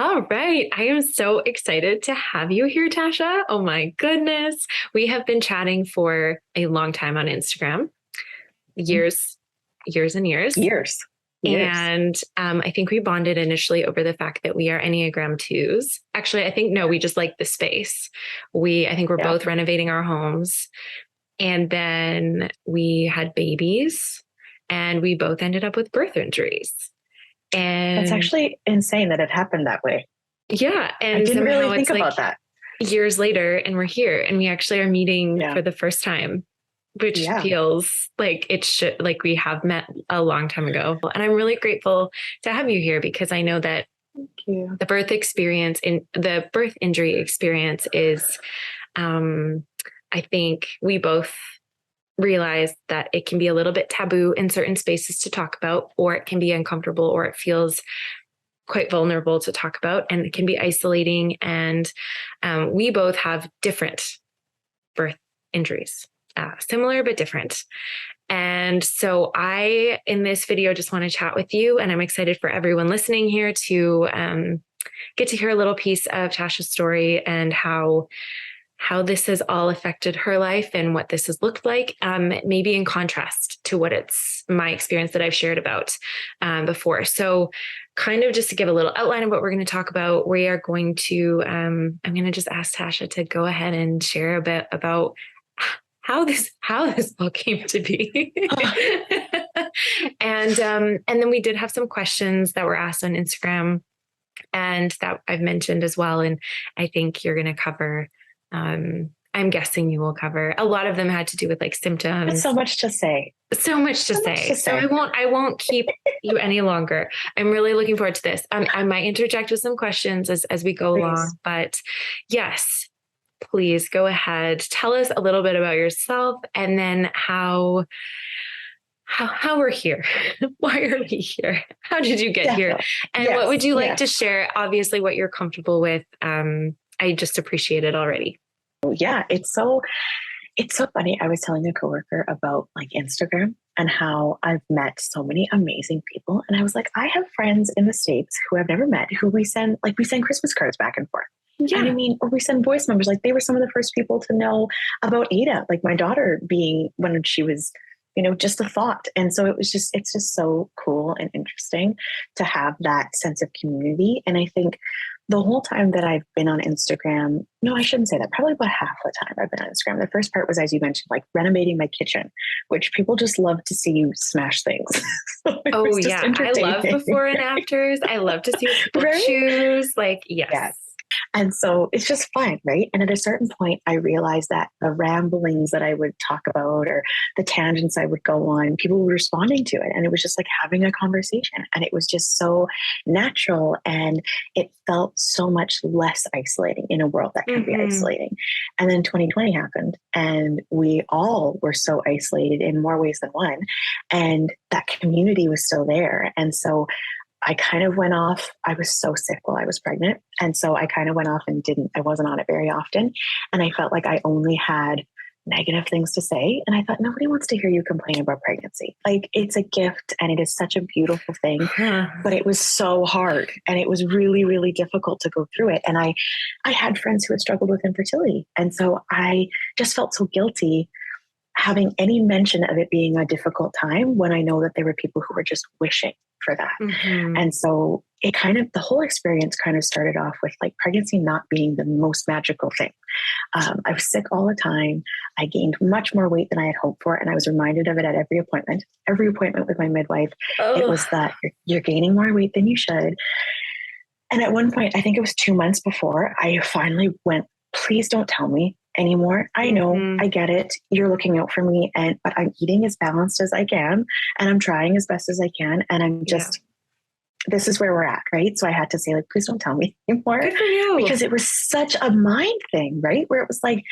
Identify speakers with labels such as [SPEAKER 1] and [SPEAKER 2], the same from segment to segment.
[SPEAKER 1] All right. I am so excited to have you here, Tasha. Oh my goodness. We have been chatting for a long time on Instagram, years, years and years.
[SPEAKER 2] Years.
[SPEAKER 1] And I think we bonded initially over the fact that we are Enneagram twos. Actually, I think no, we just like the space. I think we're both renovating our homes. And then we had babies and we both ended up with birth injuries. And
[SPEAKER 2] that's actually insane that it happened that way.
[SPEAKER 1] Yeah. And
[SPEAKER 2] I didn't really think about that.
[SPEAKER 1] Years later, and we're here and we actually are meeting for the first time, which feels like it should, like we have met a long time ago. And I'm really grateful to have you here because I know that the birth injury experience is, I think we both realize that it can be a little bit taboo in certain spaces to talk about, or it can be uncomfortable, or it feels quite vulnerable to talk about, and it can be isolating. And we both have different birth injuries, similar but different. And so in this video, just want to chat with you, and I'm excited for everyone listening here to get to hear a little piece of Tasha's story and how this has all affected her life and what this has looked like, maybe in contrast to what it's my experience that I've shared about before. So kind of just to give a little outline of what we're going to talk about, we are going to, I'm going to just ask Tasha to go ahead and share a bit about how this all came to be. And then we did have some questions that were asked on Instagram and that I've mentioned as well. And I think you're going to cover, I'm guessing you will cover. A lot of them had to do with like symptoms.
[SPEAKER 2] That's so much to say.
[SPEAKER 1] So much to say. So I won't keep you any longer. I'm really looking forward to this. I might interject with some questions as we go along, but yes, please go ahead. Tell us a little bit about yourself and then how we're here. Why are we here? How did you get here? And what would you like to share? Obviously what you're comfortable with. I just appreciate it already.
[SPEAKER 2] Yeah, it's so funny. I was telling a coworker about like Instagram and how I've met so many amazing people. And I was like, I have friends in the States who I've never met who we send Christmas cards back and forth. Yeah. And I mean, or we send voice numbers. Like they were some of the first people to know about Ada, like my daughter being when she was, just a thought. And so it's just so cool and interesting to have that sense of community. And I think the whole time that I've been on Instagram, no, I shouldn't say that. Probably about half the time I've been on Instagram. The first part was, as you mentioned, like renovating my kitchen, which people just love to see you smash things. So
[SPEAKER 1] oh yeah. I love before and afters. I love to see what people choose. Like, yes.
[SPEAKER 2] And so it's just fun, right? And at a certain point, I realized that the ramblings that I would talk about or the tangents I would go on, people were responding to it. And it was just like having a conversation. And it was just so natural. And it felt so much less isolating in a world that can be isolating. And then 2020 happened and we all were so isolated in more ways than one. And that community was still there. And so I kind of went off. I was so sick while I was pregnant. And so I kind of went off and I wasn't on it very often. And I felt like I only had negative things to say. And I thought, nobody wants to hear you complain about pregnancy. Like it's a gift and it is such a beautiful thing, but it was so hard and it was really, really difficult to go through it. And I had friends who had struggled with infertility. And so I just felt so guilty having any mention of it being a difficult time when I know that there were people who were just wishing for that. And so the whole experience kind of started off with like pregnancy not being the most magical thing. I was sick all the time. I gained much more weight than I had hoped for. And I was reminded of it at every appointment with my midwife. It was that you're gaining more weight than you should. And at one point, I think it was 2 months before, I finally went, please don't tell me anymore. I know, I get it. You're looking out for me, but I'm eating as balanced as I can, and I'm trying as best as I can, and I'm just. This is where we're at, right? So I had to say, like, please don't tell me anymore.
[SPEAKER 1] Good for you.
[SPEAKER 2] Because it was such a mind thing, right? Where it was like,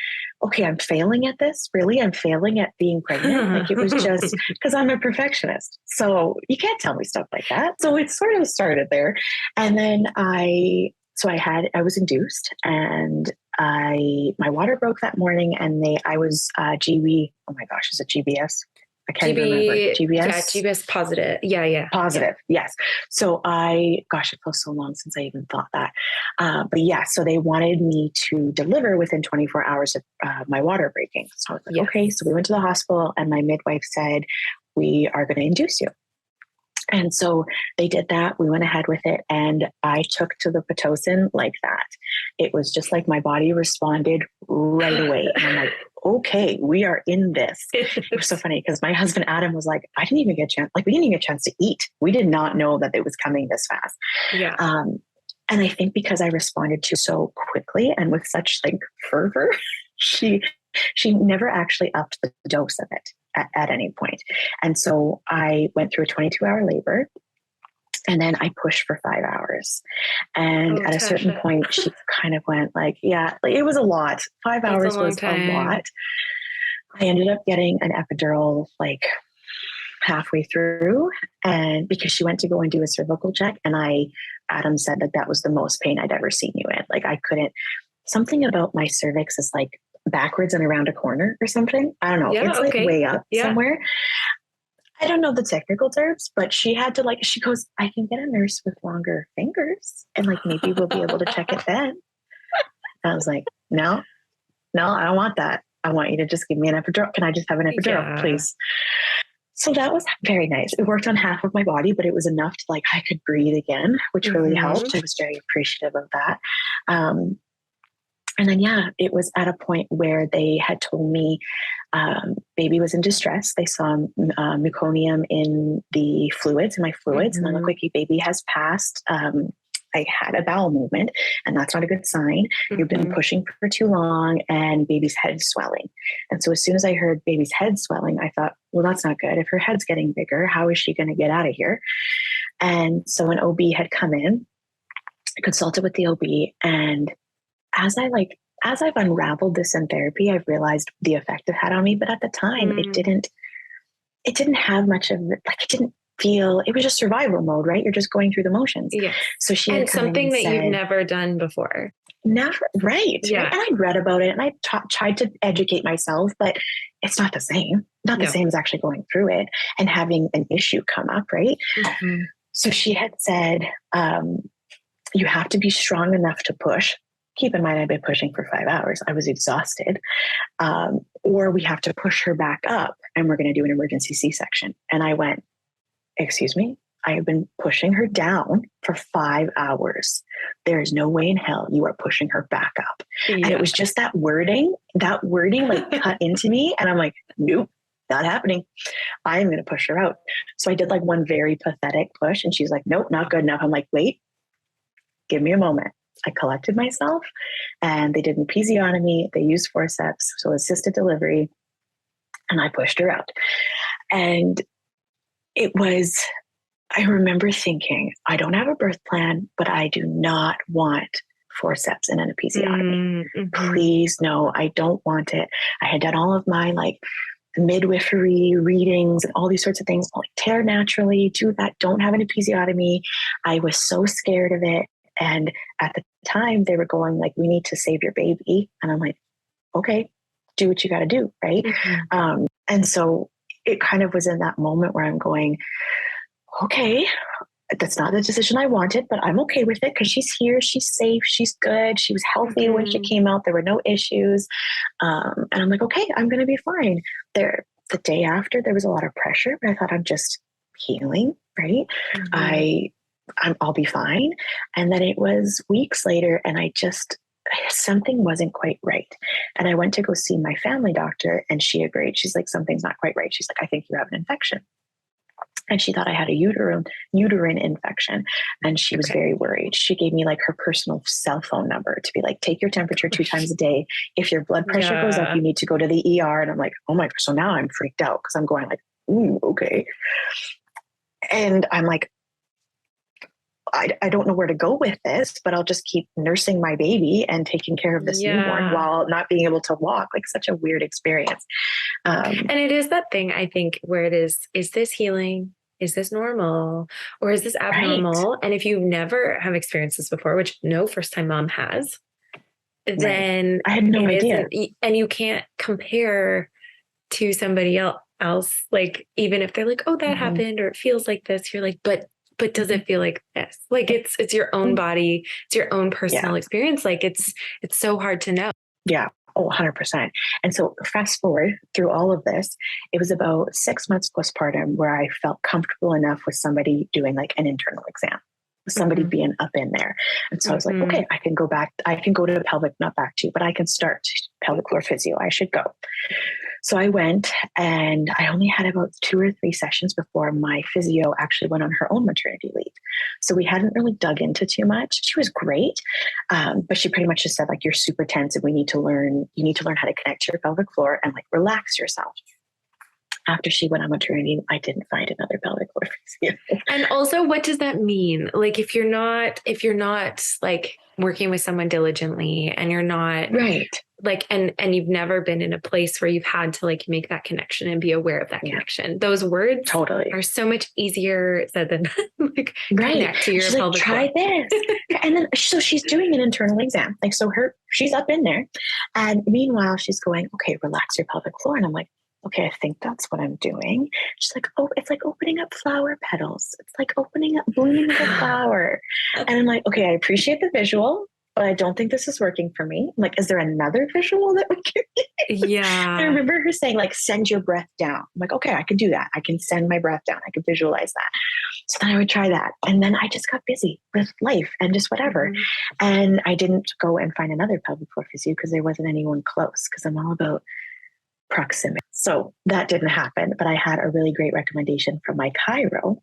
[SPEAKER 2] okay, I'm failing at this. Really? I'm failing at being pregnant. Like it was just because I'm a perfectionist. So you can't tell me stuff like that. So it sort of started there. And then I was induced and my water broke that morning and I was GB. Oh my gosh, is it GBS? I can't even remember. GBS?
[SPEAKER 1] Yeah, GBS positive. Yeah.
[SPEAKER 2] Positive. Yes. So gosh, it feels so long since I even thought that. But yeah, so they wanted me to deliver within 24 hours of my water breaking. So I was like, okay. So we went to the hospital and my midwife said, we are going to induce you. And so they did that. We went ahead with it. And I took to the Pitocin like that. It was just like my body responded right away. And I'm like, okay, we are in this. It was so funny because my husband, Adam, was like, I didn't even get a chance. Like, we didn't even get a chance to eat. We did not know that it was coming this fast.
[SPEAKER 1] Yeah.
[SPEAKER 2] And I think because I responded to so quickly and with such like fervor, she never actually upped the dose of it at any point. And so I went through a 22-hour labor and then I pushed for 5 hours. And at a certain point, she kind of went like, yeah, like it was a lot. 5 hours was a lot. I ended up getting an epidural like halfway through, and because she went to go and do a cervical check, and Adam said that was the most pain I'd ever seen you in. Like I couldn't, something about my cervix is like backwards and around a corner or something. I don't know.
[SPEAKER 1] Yeah,
[SPEAKER 2] it's like way up somewhere. I don't know the technical terms, but she had to like, she goes, I can get a nurse with longer fingers and like, maybe we'll be able to check it then. I was like, no, I don't want that. I want you to just give me an epidural. Can I just have an epidural, please? So that was very nice. It worked on half of my body, but it was enough to like, I could breathe again, which really helped. I was very appreciative of that. And then, it was at a point where they had told me baby was in distress. They saw meconium in the fluids, in my fluids. And I looked like your baby has passed. I had a bowel movement, and that's not a good sign. You've been pushing for too long, and baby's head is swelling. And so as soon as I heard baby's head swelling, I thought, well, that's not good. If her head's getting bigger, how is she going to get out of here? And so an OB had come in, consulted with the OB, and as I've unraveled this in therapy, I've realized the effect it had on me. But at the time, it didn't have much of it. Like it didn't feel, it was just survival mode, right? You're just going through the motions.
[SPEAKER 1] Yeah.
[SPEAKER 2] So she
[SPEAKER 1] and something that you've never done before.
[SPEAKER 2] Never, right?
[SPEAKER 1] Yeah.
[SPEAKER 2] Right? And I'd read about it and I tried to educate myself, but it's not the same. Not the same as actually going through it and having an issue come up, right? So she had said, you have to be strong enough to push. Keep in mind, I've been pushing for 5 hours. I was exhausted. Or we have to push her back up and we're going to do an emergency C-section. And I went, excuse me, I have been pushing her down for 5 hours. There is no way in hell you are pushing her back up. Yeah. And it was just that wording like cut into me. And I'm like, nope, not happening. I am going to push her out. So I did like one very pathetic push and she's like, nope, not good enough. I'm like, wait, give me a moment. I collected myself and they did an episiotomy. They used forceps, so assisted delivery, and I pushed her out. And I remember thinking, I don't have a birth plan, but I do not want forceps in an episiotomy. Please, no, I don't want it. I had done all of my like midwifery readings and all these sorts of things, like tear naturally, do that, don't have an episiotomy. I was so scared of it. And at the time they were going like, we need to save your baby. And I'm like, okay, do what you got to do. Right. And so it kind of was in that moment where I'm going, okay, that's not the decision I wanted, but I'm okay with it because she's here. She's safe. She's good. She was healthy when she came out. There were no issues. And I'm like, okay, I'm going to be fine. The day after, there was a lot of pressure, but I thought I'm just healing. Right. I'll be fine. And then it was weeks later and something wasn't quite right. And I went to go see my family doctor and she agreed. She's like, something's not quite right. She's like, I think you have an infection. And she thought I had a uterine infection. And she was very worried. She gave me like her personal cell phone number to be like, take your temperature 2 times a day. If your blood pressure goes up, you need to go to the ER. And I'm like, oh my, so now I'm freaked out because I'm going like, ooh, okay. And I'm like, I don't know where to go with this, but I'll just keep nursing my baby and taking care of this newborn while not being able to walk. Like such a weird experience.
[SPEAKER 1] And it is that thing, I think, where it is this healing? Is this normal or is this abnormal? Right. And if you never have experienced this before, which no first time mom has, then
[SPEAKER 2] I had no idea.
[SPEAKER 1] And you can't compare to somebody else. else. Like, even if they're like, oh, that happened, or it feels like this, you're like, but does it feel like this? Like, it's your own body, it's your own personal experience. Like, it's so hard to know.
[SPEAKER 2] Yeah. Oh, 100%. And so fast forward through all of this, it was about 6 months postpartum where I felt comfortable enough with somebody doing like an internal exam, somebody being up in there. And so I was like, okay, I can go back. I can go to pelvic, not back to, but I can start pelvic floor physio. I should go. So I went, and I only had about 2 or 3 sessions before my physio actually went on her own maternity leave. So we hadn't really dug into too much. She was great. But she pretty much just said, like, you're super tense and you need to learn how to connect to your pelvic floor and like relax yourself. After she went on maternity, I didn't find another pelvic floor physio.
[SPEAKER 1] And also, what does that mean? Like, if you're not like working with someone diligently, and you're not like, and you've never been in a place where you've had to like make that connection and be aware of that connection. Those words are so much easier said than like connect to your pelvic floor.
[SPEAKER 2] Try this. And then, so she's doing an internal exam. Like, so she's up in there. And meanwhile, she's going, okay, relax your pelvic floor. And I'm like, okay, I think that's what I'm doing. She's like, oh, it's like opening up flower petals. It's like blooming of a flower. And I'm like, okay, I appreciate the visual, but I don't think this is working for me. I'm like, is there another visual that we can use?
[SPEAKER 1] Yeah.
[SPEAKER 2] I remember her saying, like, send your breath down. I'm like, okay, I can do that. I can send my breath down. I can visualize that. So then I would try that. And then I just got busy with life and just whatever. And I didn't go and find another pelvic floor physio because there wasn't anyone close, because I'm all about proximity. So that didn't happen, but I had a really great recommendation from my chiro,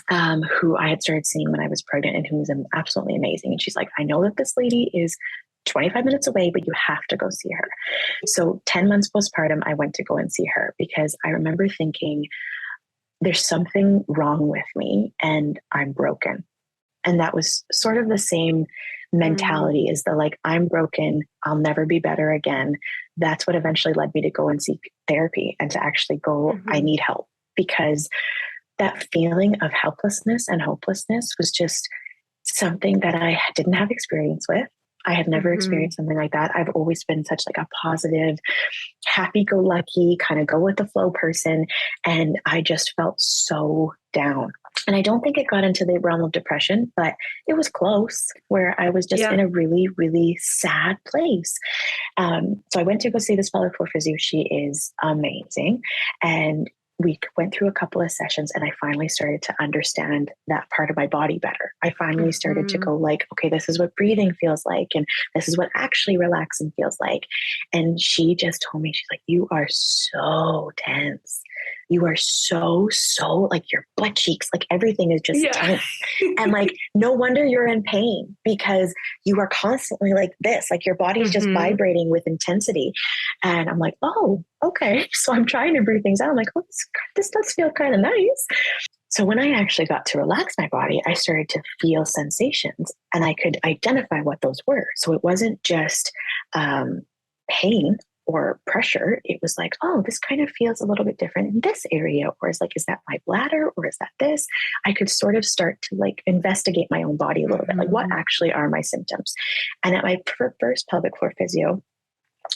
[SPEAKER 2] who I had started seeing when I was pregnant, and who was absolutely amazing. And she's like, I know that this lady is 25 minutes away, but you have to go see her. So 10 months postpartum, I went to go and see her, because I remember thinking, there's something wrong with me and I'm broken. And that was sort of the same mentality as the, like, I'm broken, I'll never be better again. That's what eventually led me to go and seek therapy and to actually go, I need help, because that feeling of helplessness and hopelessness was just something that I didn't have experience with. I had never experienced something like that. I've always been such like a positive, happy-go-lucky, kind of go with the flow person. And I just felt so down. And I don't think it got into the realm of depression, but it was close, where I was just in a really, really sad place. So I went to go see this pelvic floor physio. She is amazing. And we went through a couple of sessions, and I finally started to understand that part of my body better. I finally started to go like, okay, this is what breathing feels like. And this is what actually relaxing feels like. And she just told me, she's like, you are so tense. You are so like your butt cheeks, like everything is just tense. And like, no wonder you're in pain, because you are constantly like this, like your body's just vibrating with intensity. And I'm like, oh, okay. So I'm trying to breathe things out. I'm like, oh, this does feel kind of nice. So when I actually got to relax my body, I started to feel sensations, and I could identify what those were. So it wasn't just pain or pressure. It was like, oh, this kind of feels a little bit different in this area. Or is like, is that my bladder, or is that this? I could sort of start to like investigate my own body a little bit. Like, what actually are my symptoms? And at my first pelvic floor physio,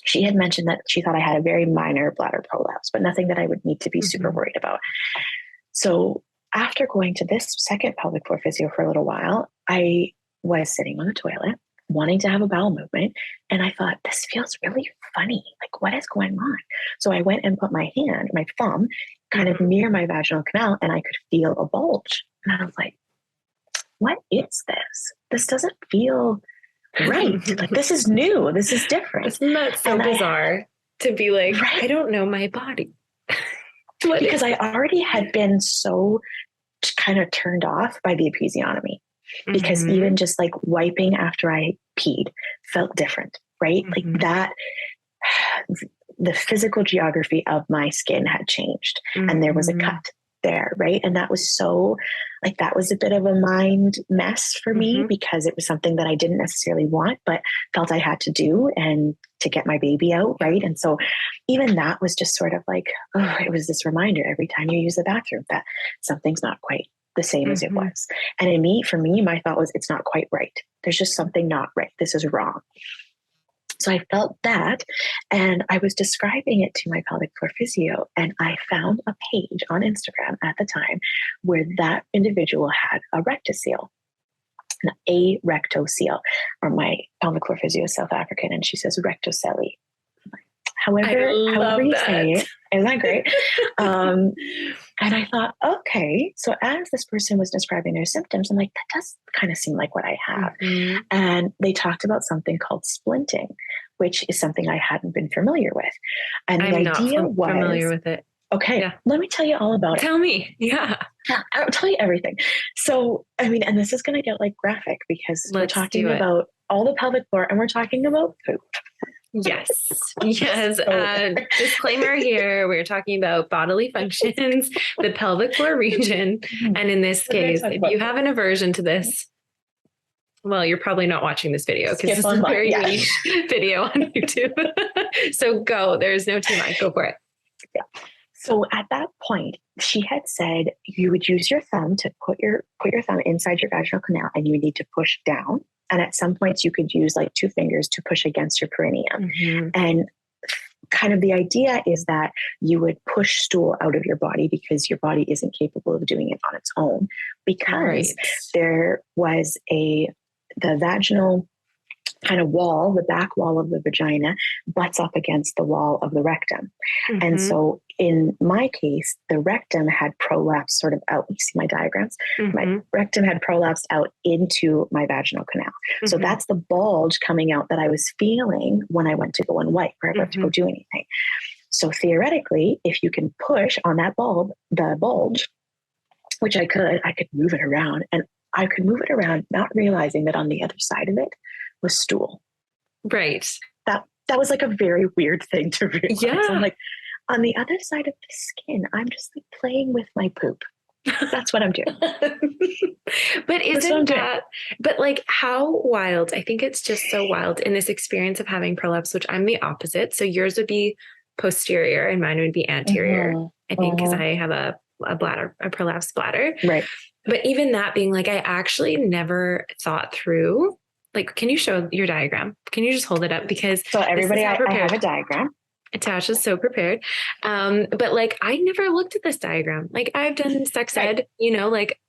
[SPEAKER 2] she had mentioned that she thought I had a very minor bladder prolapse, but nothing that I would need to be super worried about. So after going to this second pelvic floor physio for a little while, I was sitting on the toilet, wanting to have a bowel movement. And I thought, this feels really funny. Like, what is going on? So I went and put my thumb kind of near my vaginal canal, and I could feel a bulge. And I was like, what is this? This doesn't feel right. Like, this is new. This is different.
[SPEAKER 1] Isn't that so bizarre to be like, I don't know my body?
[SPEAKER 2] Because I already had been so kind of turned off by the episiotomy. Because even just like wiping after I peed felt different, right? Like that, the physical geography of my skin had changed, and there was a cut there, right? And that was so, like, that was a bit of a mind mess for me, because it was something that I didn't necessarily want, but felt I had to do, and to get my baby out, right? And so even that was just sort of like, oh, it was this reminder every time you use the bathroom that something's not quite the same as it was. And for me, my thought was, it's not quite right. There's just something not right. This is wrong. So I felt that, and I was describing it to my pelvic floor physio, and I found a page on Instagram at the time where that individual had a rectocele, a rectocele, or my pelvic floor physio is South African, and she says rectocele. However you say it, isn't that great? And I thought, okay, so as this person was describing their symptoms, I'm like, that does kind of seem like what I have. Mm-hmm. And they talked about something called splinting, which is something I hadn't been familiar with. And
[SPEAKER 1] I'm not familiar with it.
[SPEAKER 2] Okay, let me tell you all about it.
[SPEAKER 1] Tell me. Yeah.
[SPEAKER 2] I'll tell you everything. So, I mean, and this is going to get like graphic because we're talking about all the pelvic floor and we're talking about poop.
[SPEAKER 1] Yes. Disclaimer here. We're talking about bodily functions, the pelvic floor region. And in this case, if you have an aversion to this, well, you're probably not watching this video because this is a very niche video on YouTube. So go. There's no TMI. Go for it.
[SPEAKER 2] Yeah. So at that point, she had said you would use your thumb to put your thumb inside your vaginal canal, and you would need to push down. And at some points, you could use like 2 fingers to push against your perineum. Mm-hmm. And kind of the idea is that you would push stool out of your body because your body isn't capable of doing it on its own, because there was the vaginal kind of wall, the back wall of the vagina butts up against the wall of the rectum. Mm-hmm. And so in my case, the rectum had prolapsed sort of out. You see my diagrams? Mm-hmm. My rectum had prolapsed out into my vaginal canal. Mm-hmm. So that's the bulge coming out that I was feeling when I went to go and wipe or I went to go do anything. So theoretically, if you can push on that the bulge, which I could move it around, and I could move it around, not realizing that on the other side of it was stool.
[SPEAKER 1] Right.
[SPEAKER 2] That was like a very weird thing to realize.
[SPEAKER 1] Yeah.
[SPEAKER 2] I'm like, on the other side of the skin, I'm just like playing with my poop. That's what I'm doing.
[SPEAKER 1] But isn't that, but like how wild, I think it's just so wild in this experience of having prolapse, which I'm the opposite. So yours would be posterior and mine would be anterior. Mm-hmm. I think because I have a prolapsed bladder.
[SPEAKER 2] Right.
[SPEAKER 1] But even that being like, I actually never thought through, like, can you show your diagram? Can you just hold it up? Because
[SPEAKER 2] so everybody, I have a diagram.
[SPEAKER 1] Tasha's so prepared. But like, I never looked at this diagram. Like I've done sex ed, like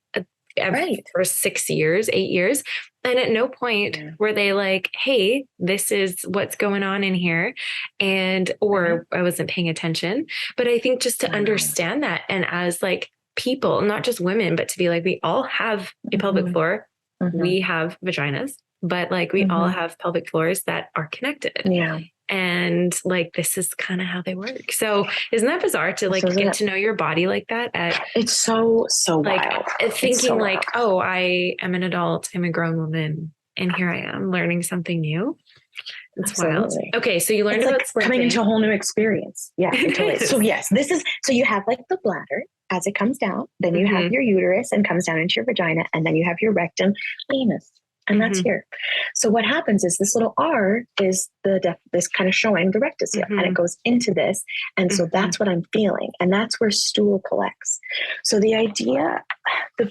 [SPEAKER 1] for 6 years, 8 years. And at no point were they like, hey, this is what's going on in here. Or I wasn't paying attention. But I think just to understand that, and as like people, not just women, but to be like, we all have a pelvic floor. Mm-hmm. We have vaginas, but like we all have pelvic floors that are connected.
[SPEAKER 2] Yeah.
[SPEAKER 1] And like, this is kind of how they work. So isn't that bizarre to like get to know your body like that?
[SPEAKER 2] It's so
[SPEAKER 1] like
[SPEAKER 2] wild.
[SPEAKER 1] Thinking so like, wild. Oh, I am an adult. I'm a grown woman. And here I am learning something new. It's
[SPEAKER 2] Absolutely.
[SPEAKER 1] wild. Okay. So you learned about
[SPEAKER 2] like coming into a whole new experience. Yeah. Totally. So yes, so you have like the bladder as it comes down, then you have your uterus and comes down into your vagina, and then you have your rectum, anus. And that's here. So what happens is this little R is this kind of showing the rectocele, and it goes into this. And so that's what I'm feeling. And that's where stool collects. So the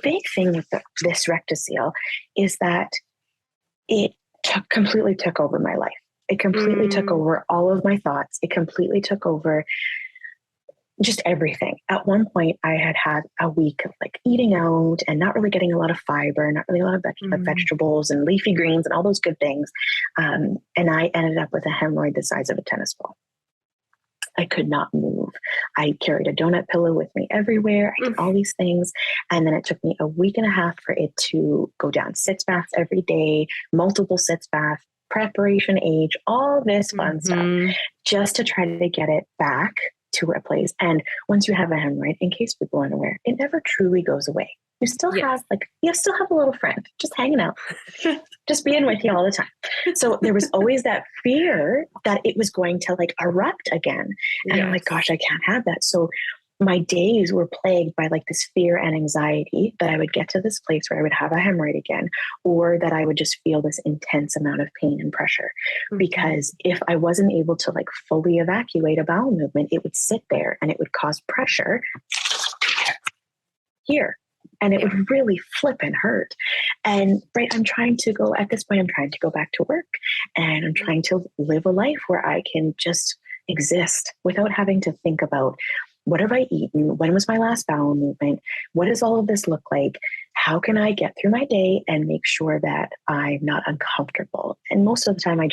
[SPEAKER 2] big thing with this rectocele is that it completely took over my life. It completely took over all of my thoughts. It completely took over just everything. At one point, I had a week of like eating out and not really getting a lot of fiber, not really a lot of vegetables and leafy greens and all those good things. And I ended up with a hemorrhoid the size of a tennis ball. I could not move. I carried a donut pillow with me everywhere. I did all these things. And then it took me a week and a half for it to go down sitz baths every day, multiple sitz baths, preparation age, all this fun stuff, just to try to get it back to a place. And once you have a hemorrhoid, in case people aren't aware, it never truly goes away. You still have a little friend just hanging out, just being with you all the time. So there was always that fear that it was going to like erupt again. And I'm like, gosh, I can't have that. So my days were plagued by like this fear and anxiety that I would get to this place where I would have a hemorrhoid again, or that I would just feel this intense amount of pain and pressure. Because if I wasn't able to like fully evacuate a bowel movement, it would sit there and it would cause pressure here. and it would really flip and hurt. And right, I'm trying to go back to work, and I'm trying to live a life where I can just exist without having to think about, what have I eaten? When was my last bowel movement? What does all of this look like? How can I get through my day and make sure that I'm not uncomfortable? And most of the time I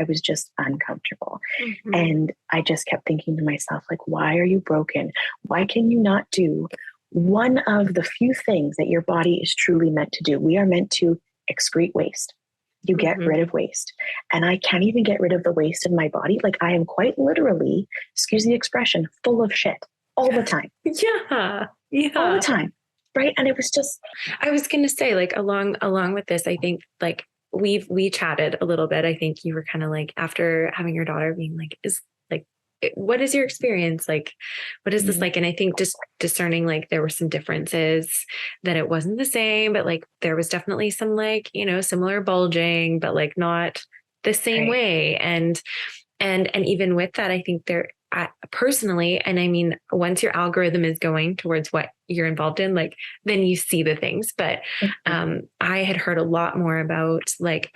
[SPEAKER 2] was just uncomfortable. Mm-hmm. And I just kept thinking to myself, like, why are you broken? Why can you not do one of the few things that your body is truly meant to do? We are meant to excrete waste. You get rid of waste. And I can't even get rid of the waste in my body. Like, I am quite literally, excuse the expression, full of shit all the time.
[SPEAKER 1] Yeah.
[SPEAKER 2] All the time. Right. And it was just,
[SPEAKER 1] I was going to say, like, along with this, I think, like, we chatted a little bit. I think you were kind of like, after having your daughter, being like, what is your experience? Like, what is this like? And I think just discerning, like, there were some differences, that it wasn't the same, but like, there was definitely some, like, similar bulging, but like not the same way. And even with that, I think personally, and I mean, once your algorithm is going towards what you're involved in, like, then you see the things. But I had heard a lot more about, like,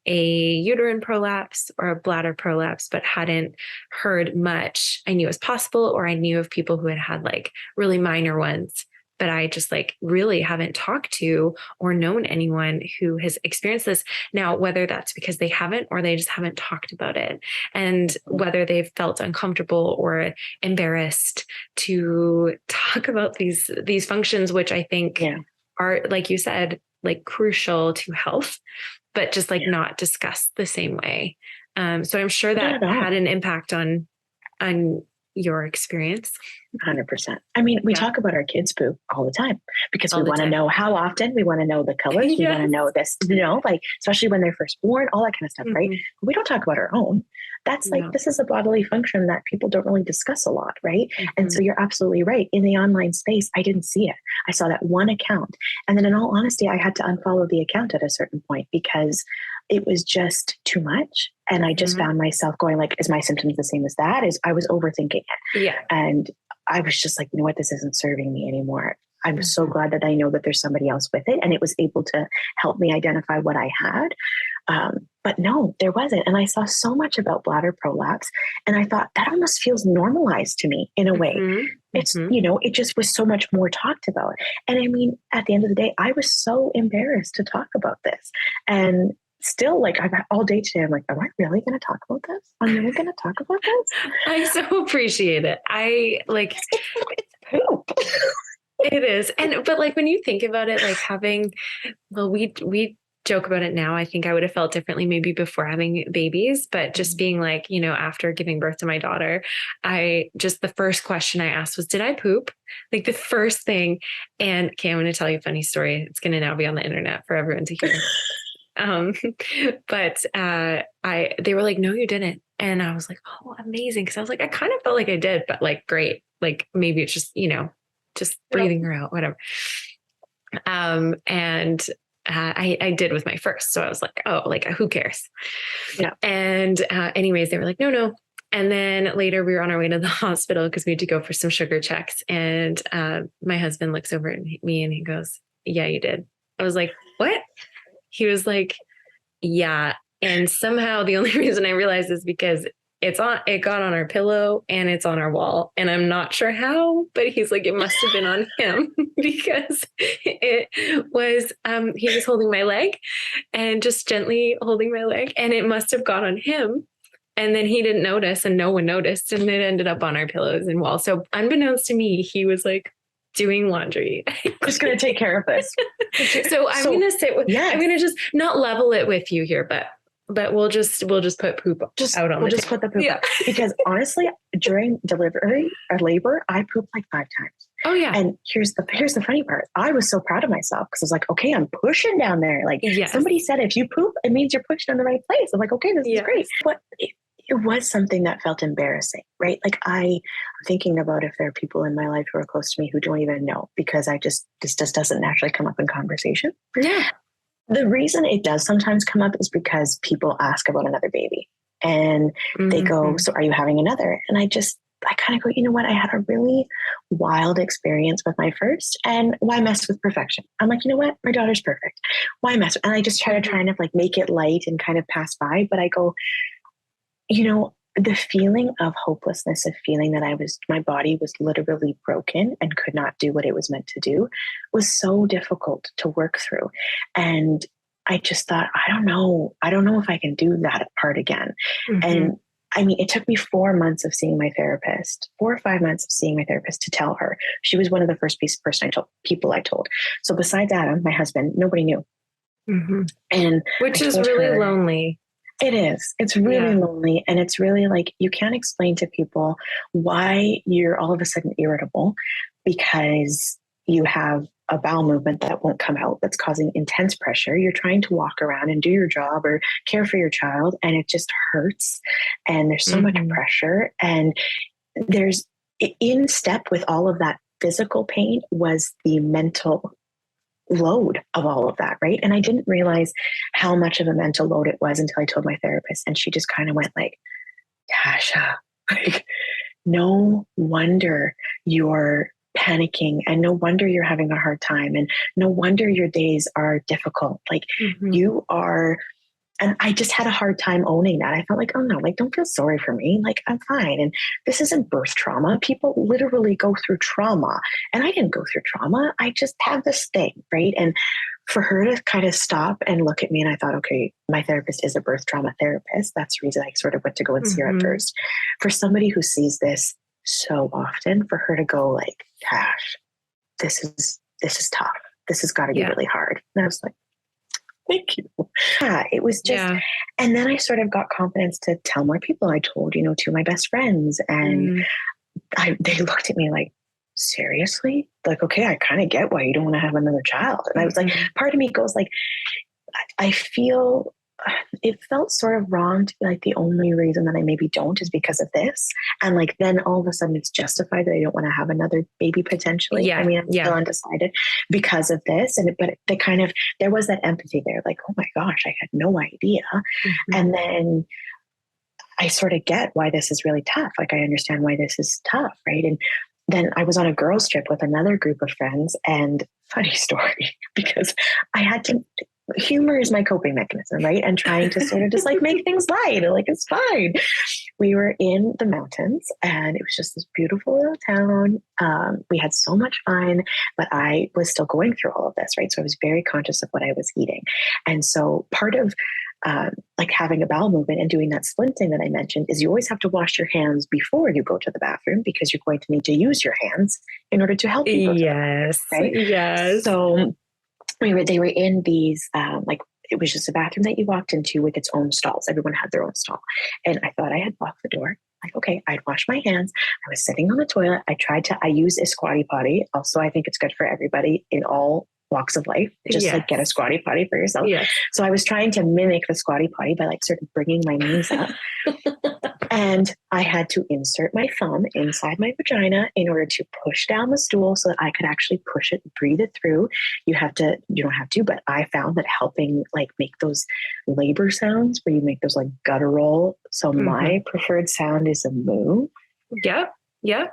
[SPEAKER 1] a uterine prolapse or a bladder prolapse, but hadn't heard much. I knew it was possible, or I knew of people who had like really minor ones, but I just like really haven't talked to or known anyone who has experienced this. Now, whether that's because they haven't, or they just haven't talked about it, and whether they've felt uncomfortable or embarrassed to talk about these functions, which I think are, like you said, like crucial to health, but just like not discussed the same way. So I'm sure that had an impact on your experience.
[SPEAKER 2] 100%. I mean, we talk about our kids' poop all the time, because we want to know how often, we want to know the colors, we want to know this, like, especially when they're first born, all that kind of stuff, right? But we don't talk about our own. That's like, this is a bodily function that people don't really discuss a lot, right? And so you're absolutely right. In the online space, I didn't see it. I saw that one account. And then in all honesty, I had to unfollow the account at a certain point, because it was just too much. And I just found myself going like, is my symptoms the same as that? I was overthinking it. Yeah. And I was just like, you know what, this isn't serving me anymore. I'm so glad that I know that there's somebody else with it, and it was able to help me identify what I had. But no, there wasn't. And I saw so much about bladder prolapse, and I thought that almost feels normalized to me in a way. It's, it just was so much more talked about. And I mean, at the end of the day, I was so embarrassed to talk about this. And still, like, I've all day today, I'm like, am I really going to talk about this? I'm really going to talk about this?
[SPEAKER 1] I so appreciate it. I like,
[SPEAKER 2] it's poop.
[SPEAKER 1] It is. But like, when you think about it, like we joke about it now. I think I would have felt differently maybe before having babies, but just being like, after giving birth to my daughter, the first question I asked was, did I poop? Like the first thing. And okay, I'm going to tell you a funny story. It's going to now be on the internet for everyone to hear. But they were like, no, you didn't. And I was like, oh, amazing. Cause I was like, I kind of felt like I did, but like, great. Like maybe it's just, just breathing her out, whatever. And I did with my first. So I was like, oh, like, who cares? Yeah. And anyways, they were like, no. And then later we were on our way to the hospital because we had to go for some sugar checks. And my husband looks over at me and he goes, yeah, you did. I was like, what? He was like, yeah. And somehow the only reason I realized is because it got on our pillow and it's on our wall. And I'm not sure how, but he's like, it must have been on him because it was, he was holding my leg and just gently holding my leg, and it must have got on him. And then he didn't notice, and no one noticed. And it ended up on our pillows and wall. So unbeknownst to me, he was like doing laundry.
[SPEAKER 2] Just going to take care of this.
[SPEAKER 1] So I'm going to sit with, I'm going to just not level it with you here, but we'll just put poop out on
[SPEAKER 2] just put the poop out. Because honestly, during delivery or labor, I pooped like 5 times.
[SPEAKER 1] Oh yeah.
[SPEAKER 2] And here's the funny part. I was so proud of myself because I was like, okay, I'm pushing down there. Like somebody said, if you poop, it means you're pushing in the right place. I'm like, okay, this is great. But it was something that felt embarrassing, right? Like I'm thinking about if there are people in my life who are close to me who don't even know, because this just doesn't naturally come up in conversation.
[SPEAKER 1] Yeah.
[SPEAKER 2] The reason it does sometimes come up is because people ask about another baby and they go, so are you having another? And I kind of go, you know what? I had a really wild experience with my first, and why mess with perfection? I'm like, you know what? My daughter's perfect. Why mess? And I just try to like make it light and kind of pass by. But I go, you know, the feeling of hopelessness, of feeling that my body was literally broken and could not do what it was meant to do, was so difficult to work through. And I just thought, I don't know if I can do that part again. And I mean, it took me 4 months of seeing my therapist, 4 or 5 months of seeing my therapist, to tell her. She was one of the first people I told. So besides Adam, my husband, nobody knew. And
[SPEAKER 1] which is really lonely.
[SPEAKER 2] It is. It's really lonely. And it's really like, you can't explain to people why you're all of a sudden irritable because you have a bowel movement that won't come out, that's causing intense pressure. You're trying to walk around and do your job or care for your child, and it just hurts. And there's so much pressure. And there's, in step with all of that physical pain was the mental load of all of that, right? And I didn't realize how much of a mental load it was until I told my therapist, and she just kind of went like, Tasha, like, no wonder you're panicking, and no wonder you're having a hard time, and no wonder your days are difficult. Like you are. And I just had a hard time owning that. I felt like, oh no, like, don't feel sorry for me. Like, I'm fine. And this isn't birth trauma. People literally go through trauma. And I didn't go through trauma. I just have this thing, right? And for her to kind of stop and look at me, and I thought, okay, my therapist is a birth trauma therapist. That's the reason I sort of went to go and see her at first. For somebody who sees this so often, for her to go like, Tash, this is tough. This has got to be really hard. And I was like, thank you. Yeah, it was just, and then I sort of got confidence to tell more people. I told, two of my best friends, and they looked at me like, seriously? Like, okay, I kind of get why you don't want to have another child. And I was like, part of me goes like, I feel it felt sort of wrong to be like, the only reason that I maybe don't is because of this. And like, then all of a sudden it's justified that I don't want to have another baby potentially.
[SPEAKER 1] Yeah.
[SPEAKER 2] I mean, I'm still undecided because of this. But there was that empathy there. Like, oh my gosh, I had no idea. And then I sort of get why this is really tough. Like, I understand why this is tough. Right. And then I was on a girls' trip with another group of friends, and funny story, because I had to, humor is my coping mechanism, right? And trying to sort of just like make things light, like, it's fine. We were in the mountains, and it was just this beautiful little town. We had so much fun, but I was still going through all of this, right? So I was very conscious of what I was eating. And so part of like having a bowel movement and doing that splinting that I mentioned is you always have to wash your hands before you go to the bathroom, because you're going to need to use your hands in order to help you go to the bathroom, right?
[SPEAKER 1] Yes.
[SPEAKER 2] So they were in these, like, it was just a bathroom that you walked into with its own stalls. Everyone had their own stall. And I thought I had locked the door. Like, okay, I'd wash my hands. I was sitting on the toilet. I use a squatty potty. Also, I think it's good for everybody in all walks of life. Just like get a squatty potty for yourself. Yes. So I was trying to mimic the squatty potty by like sort of bringing my knees up. And I had to insert my thumb inside my vagina in order to push down the stool so that I could actually push it, breathe it through. You don't have to, but I found that helping like make those labor sounds where you make those like guttural. So my preferred sound is a moo.
[SPEAKER 1] Yep. Yep.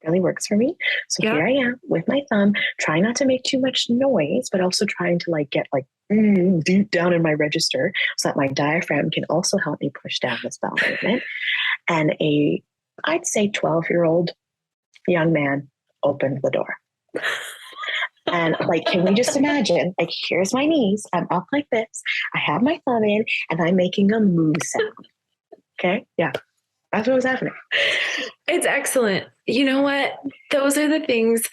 [SPEAKER 2] Really works for me. So here I am with my thumb, trying not to make too much noise, but also trying to like get like deep down in my register so that my diaphragm can also help me push down this bowel movement. And I'd say 12-year-old young man opened the door. And like, can we just imagine, like, here's my knees, I'm up like this, I have my thumb in, and I'm making a moo sound. Okay. Yeah. That's what was happening.
[SPEAKER 1] It's excellent. You know what? Those are the things.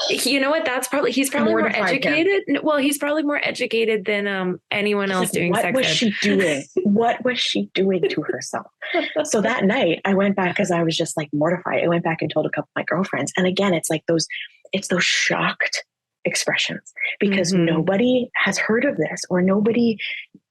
[SPEAKER 1] You know what? He's probably more educated. Well, he's probably more educated than anyone else doing sex ed.
[SPEAKER 2] What was she doing? What was she doing to herself? So that night I went back, because I was just like mortified. I went back and told a couple of my girlfriends. And again, it's like those shocked expressions, because nobody has heard of this, or nobody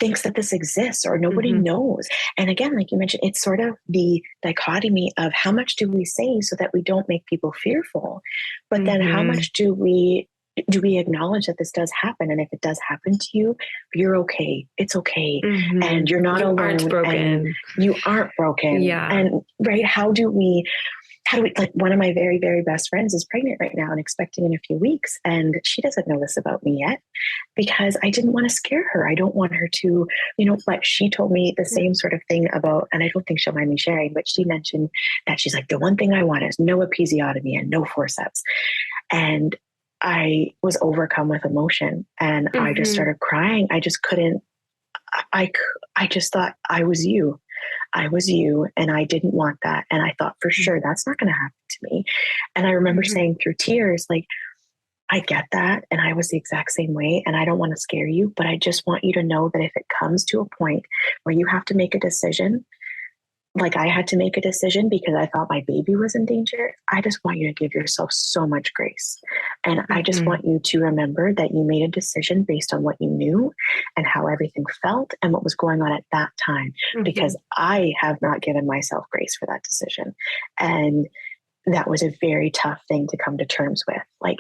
[SPEAKER 2] thinks that this exists, or nobody knows. And again, like you mentioned, it's sort of the dichotomy of how much do we say so that we don't make people fearful, but then how much do we do we acknowledge that this does happen? And if it does happen to you, you're okay. It's okay. And you're not alone.
[SPEAKER 1] Aren't broken.
[SPEAKER 2] And you aren't broken.
[SPEAKER 1] Yeah.
[SPEAKER 2] And right. How do we, like, one of my very, very best friends is pregnant right now and expecting in a few weeks. And she doesn't know this about me yet because I didn't want to scare her. I don't want her to, but she told me the same sort of thing about, and I don't think she'll mind me sharing, but she mentioned that she's like, the one thing I want is no episiotomy and no forceps. And I was overcome with emotion and I just started crying. I just couldn't, I just thought I was you. And I didn't want that. And I thought for sure that's not going to happen to me. And I remember saying through tears, like, I get that. And I was the exact same way. And I don't want to scare you, but I just want you to know that if it comes to a point where you have to make a decision, like I had to make a decision because I thought my baby was in danger, I just want you to give yourself so much grace. And I just want you to remember that you made a decision based on what you knew and how everything felt and what was going on at that time, because I have not given myself grace for that decision. And that was a very tough thing to come to terms with. Like,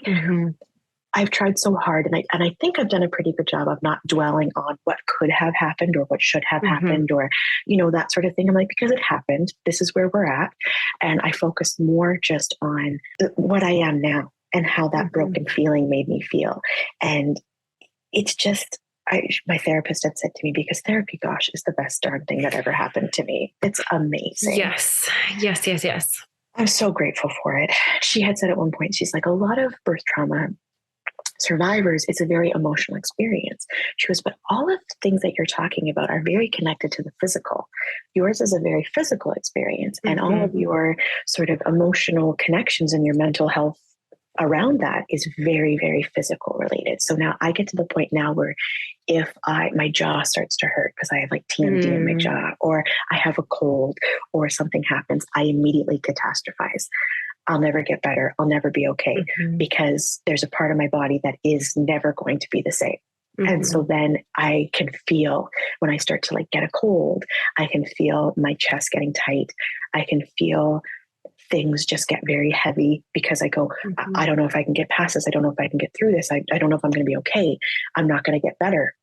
[SPEAKER 2] I've tried so hard, and I think I've done a pretty good job of not dwelling on what could have happened or what should have happened or, that sort of thing. I'm like, because it happened, this is where we're at. And I focused more just on what I am now and how that broken feeling made me feel. And it's just, my therapist had said to me, because therapy, gosh, is the best darn thing that ever happened to me. It's amazing.
[SPEAKER 1] Yes.
[SPEAKER 2] I'm so grateful for it. She had said at one point, she's like, a lot of birth trauma survivors, it's a very emotional experience. She goes, but all of the things that you're talking about are very connected to the physical. Yours is a very physical experience, and all of your sort of emotional connections and your mental health around that is very, very physical related. So now I get to the point now where if my jaw starts to hurt because I have like TMD in my jaw, or I have a cold or something happens, I immediately catastrophize. I'll never get better. I'll never be okay because there's a part of my body that is never going to be the same. And so then I can feel when I start to like get a cold, I can feel my chest getting tight. I can feel things just get very heavy because I go, I don't know if I can get past this. I don't know if I can get through this. I don't know if I'm going to be okay. I'm not going to get better.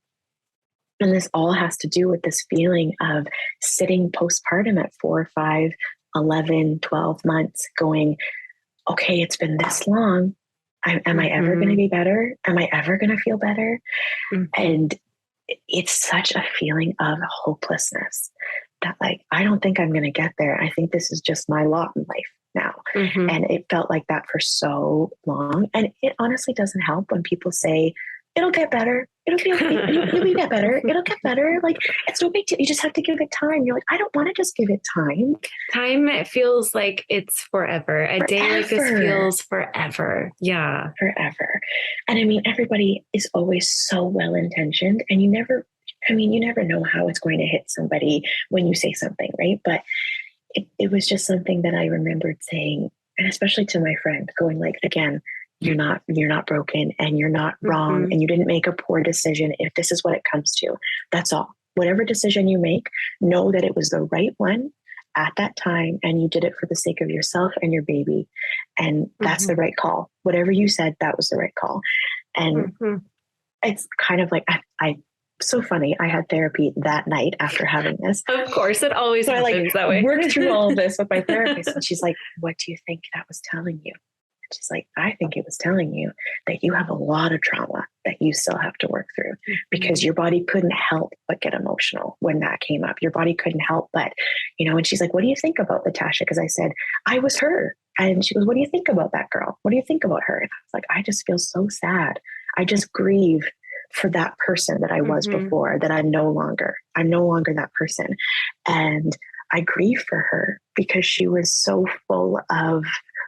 [SPEAKER 2] And this all has to do with this feeling of sitting postpartum at 4, 5, 11, 12 months going, okay, it's been this long. Am I ever going to be better? Am I ever going to feel better? And it's such a feeling of hopelessness that like, I don't think I'm going to get there. I think this is just my lot in life now. And it felt like that for so long. And it honestly doesn't help when people say, it'll get better. It'll get better. It'll get better. Like, it's no big deal. You just have to give it time. You're like, I don't want to just give it time.
[SPEAKER 1] Time, it feels like it's forever. A day like this feels forever. Yeah.
[SPEAKER 2] Forever. And I mean, everybody is always so well-intentioned, and you never know how it's going to hit somebody when you say something, right? But it was just something that I remembered saying, and especially to my friend, going like, again, you're not broken and you're not wrong and you didn't make a poor decision. If this is what it comes to, that's all. Whatever decision you make, know that it was the right one at that time, and you did it for the sake of yourself and your baby. And that's the right call. Whatever you said, that was the right call. And it's kind of like, I so funny. I had therapy that night after having this.
[SPEAKER 1] Of course, it always happens that way.
[SPEAKER 2] Working through all of this with my therapist, and she's like, what do you think that was telling you? She's like, I think it was telling you that you have a lot of trauma that you still have to work through, because your body couldn't help but get emotional when that came up. Your body couldn't help but, and she's like, what do you think about the Tasha? Because I said, I was her. And she goes, what do you think about that girl? What do you think about her? And I was like, I just feel so sad. I just grieve for that person that I was before, that I'm no longer that person. And I grieve for her because she was so full of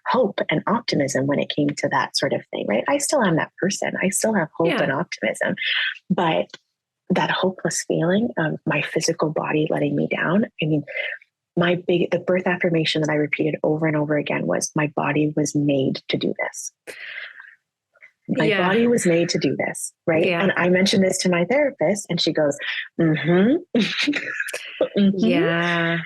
[SPEAKER 2] hope and optimism when it came to that sort of thing, right? I still am that person. I still have hope and optimism, but that hopeless feeling of my physical body letting me down. I mean, the birth affirmation that I repeated over and over again was, my body was made to do this. My body was made to do this, right? Yeah. And I mentioned this to my therapist, and she goes,
[SPEAKER 1] yeah.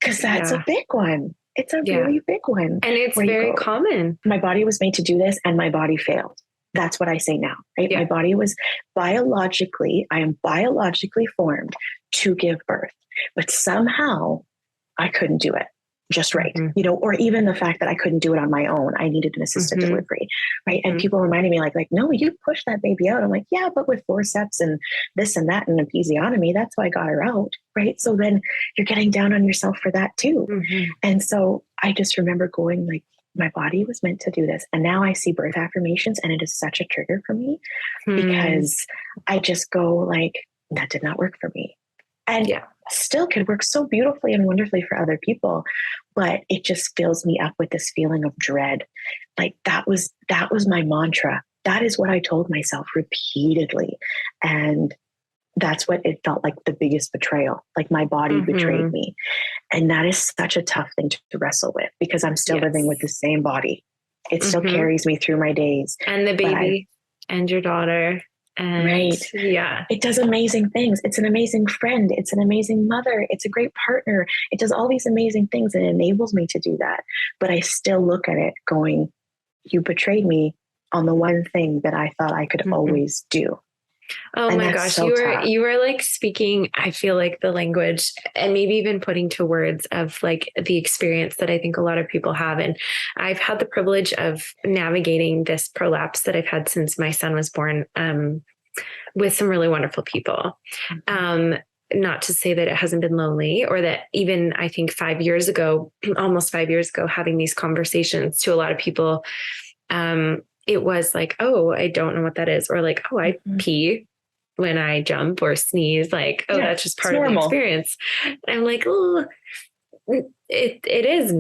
[SPEAKER 2] Because that's a big one. It's a really big one.
[SPEAKER 1] And it's very common.
[SPEAKER 2] My body was made to do this, and my body failed. That's what I say now, right?
[SPEAKER 1] Yeah.
[SPEAKER 2] My body was I am biologically formed to give birth, but somehow I couldn't do it just right, or even the fact that I couldn't do it on my own. I needed an assisted delivery, right? And people reminded me like, no, you pushed that baby out. I'm like, yeah, but with forceps and this and that and episiotomy, that's why I got her out, right? So then you're getting down on yourself for that too. And so I just remember going like, my body was meant to do this. And now I see birth affirmations and it is such a trigger for me because I just go like, that did not work for me. And still could work so beautifully and wonderfully for other people, but it just fills me up with this feeling of dread. Like that was my mantra. That is what I told myself repeatedly. And that's what it felt like, the biggest betrayal. Like my body betrayed me. And that is such a tough thing to wrestle with because I'm still living with the same body. It still carries me through my days.
[SPEAKER 1] And the baby and your daughter. And
[SPEAKER 2] it does amazing things. It's an amazing friend. It's an amazing mother. It's a great partner. It does all these amazing things and enables me to do that. But I still look at it going, you betrayed me on the one thing that I thought I could always do.
[SPEAKER 1] Oh my gosh, so you were like speaking, I feel like the language and maybe even putting to words of like the experience that I think a lot of people have. And I've had the privilege of navigating this prolapse that I've had since my son was born, with some really wonderful people. Not to say that it hasn't been lonely or that even I think 5 years ago, almost 5 years ago, having these conversations to a lot of people, it was like, oh, I don't know what that is. Or like, oh, I pee when I jump or sneeze. Like, oh, that's just part of the experience. And I'm like, oh, it is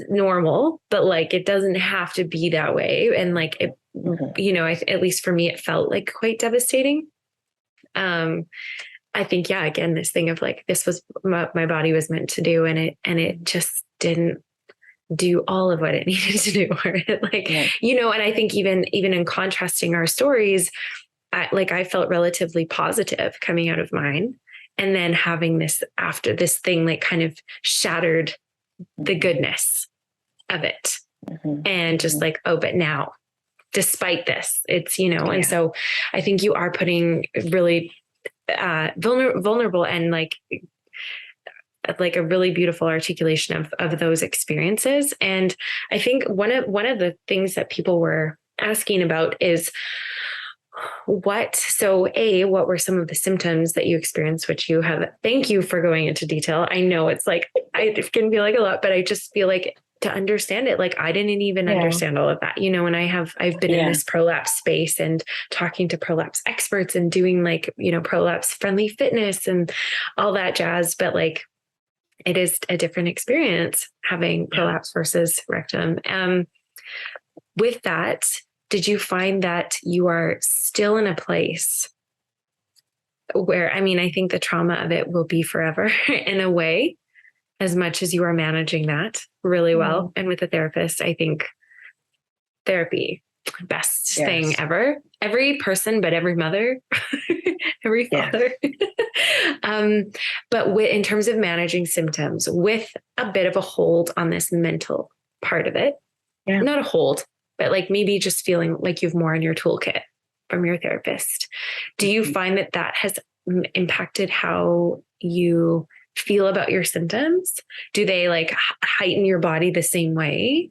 [SPEAKER 1] normal, but like, it doesn't have to be that way. And like, it, at least for me, it felt like quite devastating. I think, again, this thing of like, this was my body was meant to do. And it just didn't do all of what it needed to do. And I think even in contrasting our stories, I felt relatively positive coming out of mine. And then having this after this thing, like kind of shattered the goodness of it. And just like, oh, but now, despite this, it's, and so I think you are putting really vulnerable and like a really beautiful articulation of those experiences. And I think one of the things that people were asking about is what were some of the symptoms that you experienced, which you have, thank you for going into detail. I know it's like, it can feel like a lot, but I just feel like to understand it, like I didn't even understand all of that, and I've been in this prolapse space and talking to prolapse experts and doing like, prolapse friendly fitness and all that jazz. But like, it is a different experience having prolapse versus rectum. With that, did you find that you are still in a place where, I think the trauma of it will be forever in a way, as much as you are managing that really well. And with a therapist, I think therapy, best thing ever. Every person, but every mother, every father. But in terms of managing symptoms, with a bit of a hold on this mental part of it, not a hold, but like maybe just feeling like you have more in your toolkit from your therapist. Do you find that has impacted how you feel about your symptoms? Do they like heighten your body the same way?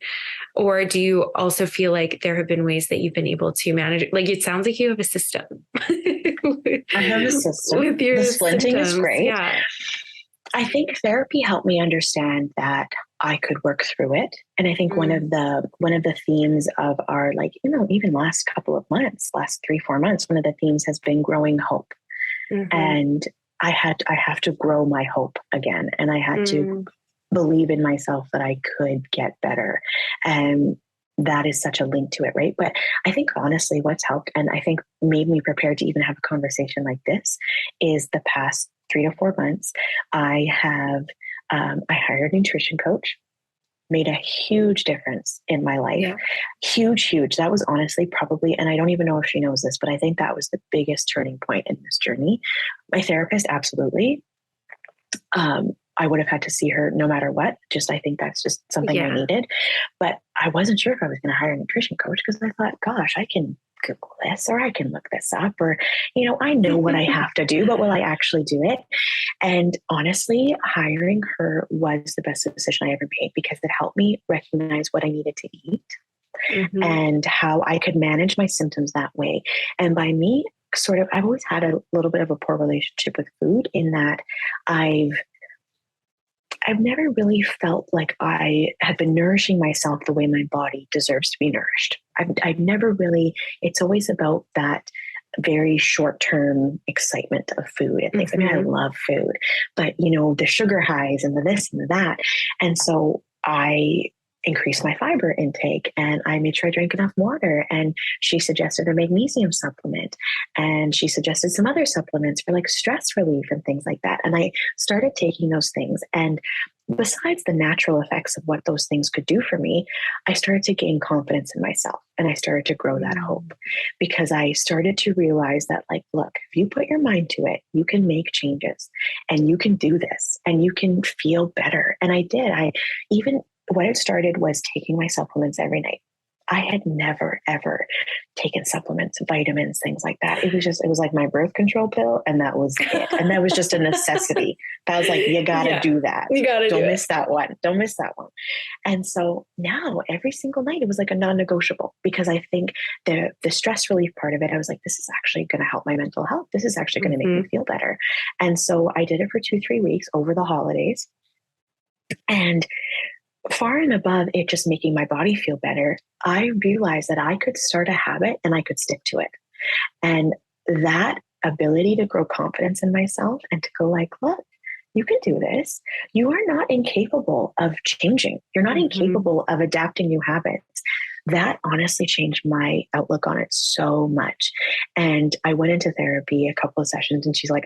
[SPEAKER 1] Or do you also feel like there have been ways that you've been able to manage it? Like, it sounds like you have a system.
[SPEAKER 2] I have a system.
[SPEAKER 1] With your
[SPEAKER 2] the splinting
[SPEAKER 1] symptoms.
[SPEAKER 2] Is great.
[SPEAKER 1] Yeah.
[SPEAKER 2] I think therapy helped me understand that I could work through it. And I think one of the themes of our, like, even last couple of months, last 3-4 months, one of the themes has been growing hope. And I have to grow my hope again. And I had to believe in myself that I could get better. And that is such a link to it, right? But I think honestly, what's helped and I think made me prepared to even have a conversation like this is the past 3 to 4 months. I hired a nutrition coach, made a huge difference in my life. Yeah. Huge. That was honestly probably, and I don't even know if she knows this, but I think that was the biggest turning point in this journey. My therapist, absolutely. I would have had to see her no matter what. I think that's just something I needed. But I wasn't sure if I was going to hire a nutrition coach because I thought, gosh, I can Google this or I can look this up or, I know what I have to do, but will I actually do it? And honestly, hiring her was the best decision I ever made because it helped me recognize what I needed to eat and how I could manage my symptoms that way. And by me, I've always had a little bit of a poor relationship with food in that I've never really felt like I have been nourishing myself the way my body deserves to be nourished. I've never really, it's always about that very short-term excitement of food and things. I mean, I love food, but the sugar highs and the this and the that. And so I increased my fiber intake and I made sure I drank enough water. And she suggested a magnesium supplement and she suggested some other supplements for like stress relief and things like that. And I started taking those things. And besides the natural effects of what those things could do for me, I started to gain confidence in myself and I started to grow that hope because I started to realize that, like, look, if you put your mind to it, you can make changes and you can do this and you can feel better. And I did. What it started was taking my supplements every night. I had never, ever taken supplements, vitamins, things like that. It was like my birth control pill. And that was it. And that was just a necessity. That was like, you got to do that.
[SPEAKER 1] You got to
[SPEAKER 2] Don't miss that one. Don't miss that one. And so now every single night it was like a non-negotiable because I think the stress relief part of it, I was like, this is actually going to help my mental health. This is actually going to make me feel better. And so I did it for 2-3 weeks over the holidays. And far and above it just making my body feel better, I realized that I could start a habit and I could stick to it. And that ability to grow confidence in myself and to go like, look, you can do this. You are not incapable of changing. You're not incapable of adapting new habits. That honestly changed my outlook on it so much. And I went into therapy a couple of sessions and she's like,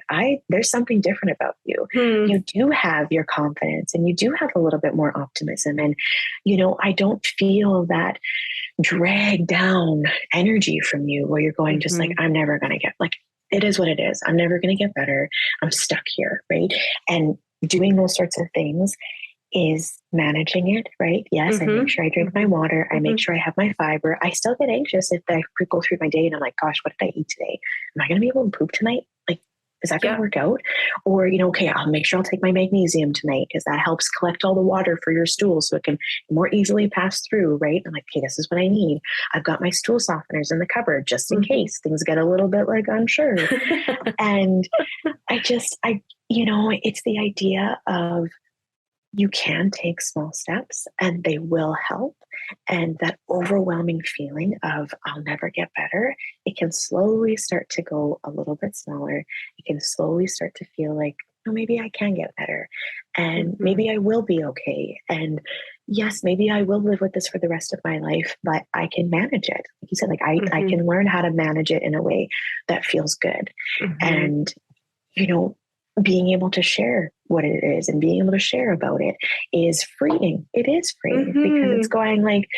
[SPEAKER 2] there's something different about you. You do have your confidence and you do have a little bit more optimism. And, I don't feel that drag down energy from you where you're going just like, I'm never going to get like, it is what it is. I'm never going to get better. I'm stuck here. Right. And doing those sorts of things is managing it, right? Yes, I make sure I drink my water. I make sure I have my fiber. I still get anxious if I go through my day and I'm like, gosh, what did I eat today? Am I going to be able to poop tonight? Like, is that going to work out? Or, okay, I'll make sure I'll take my magnesium tonight because that helps collect all the water for your stool so it can more easily pass through, right? I'm like, okay, this is what I need. I've got my stool softeners in the cupboard just in case things get a little bit like unsure. And it's the idea of, you can take small steps and they will help. And that overwhelming feeling of I'll never get better, it can slowly start to go a little bit smaller. It can slowly start to feel like, oh, maybe I can get better and maybe I will be okay. And yes, maybe I will live with this for the rest of my life, but I can manage it. Like you said, like I can learn how to manage it in a way that feels good. And, being able to share what it is and being able to share about it is freeing. It is freeing because it's going like,